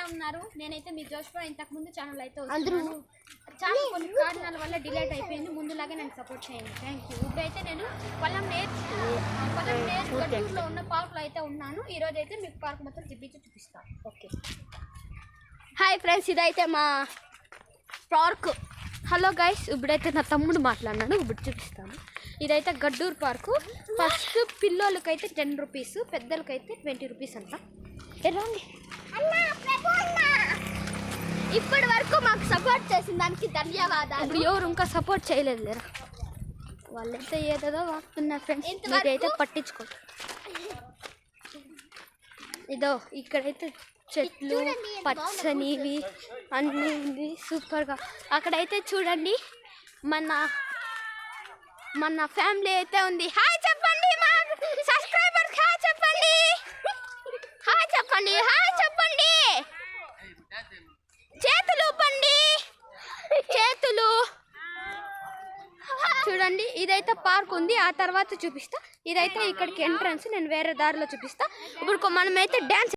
ఉన్నారు? నేనైతే మీ జోష్వా ఇంతకు ముందు ఛానల్ అయితే వస్తున్నాను. ఛానల్ కొన్ని కారణాల వల్ల డిలేట్ అయిపోయింది. ముందులాగే నేను సపోర్ట్ చేయండి. Thank you. ఇప్పుడైతే నేను కొల్లంనేర్ గట్టూరులో ఉన్న పార్క్లో అయితే ఉన్నాను. ఈరోజు అయితే మీకు పార్క్ మొత్తం చూపిస్తాను. ఓకే, హాయ్ ఫ్రెండ్స్, ఇదైతే మా పార్క్. హలో గైస్, ఇప్పుడైతే నా తమ్ముడు మాట్లాడినాడు, ఇప్పుడు చూపిస్తాను. ఇదైతే Gadduru park. First పిల్లోళ్ళకైతే 10 rupees, పెద్దలకైతే 20 rupees అంట. ఇప్పటి వరకు మాకు సపోర్ట్ చేసిన దానికి ధన్యవాదాలు. ఇప్పుడు ఎవరు ఇంకా సపోర్ట్ చేయలేదు లేరా, వాళ్ళైతే ఏదేదో వాడుతున్నారు ఫ్రెండ్స్, మీరైతే పట్టించుకో. ఇదో ఇక్కడైతే చెట్లు పచ్చనివి అన్నీ ఉంది సూపర్గా. అక్కడైతే చూడండి మన ఫ్యామిలీ అయితే ఉంది. హాయ్ చెప్పండి, మా సబ్స్క్రైబర్స్ హాయ్ చెప్పండి, హాయ్ చెప్పండి, హాయ్ చెప్పండి, చేతులు ఊపండి, చేతులు. చూడండి, ఇదైతే పార్క్ ఉంది, ఆ తర్వాత చూపిస్తా. ఇదైతే ఇక్కడికి ఎంట్రన్స్, నేను వేరే దారిలో చూపిస్తా. ఇప్పుడు మనమైతే డ్యాన్స్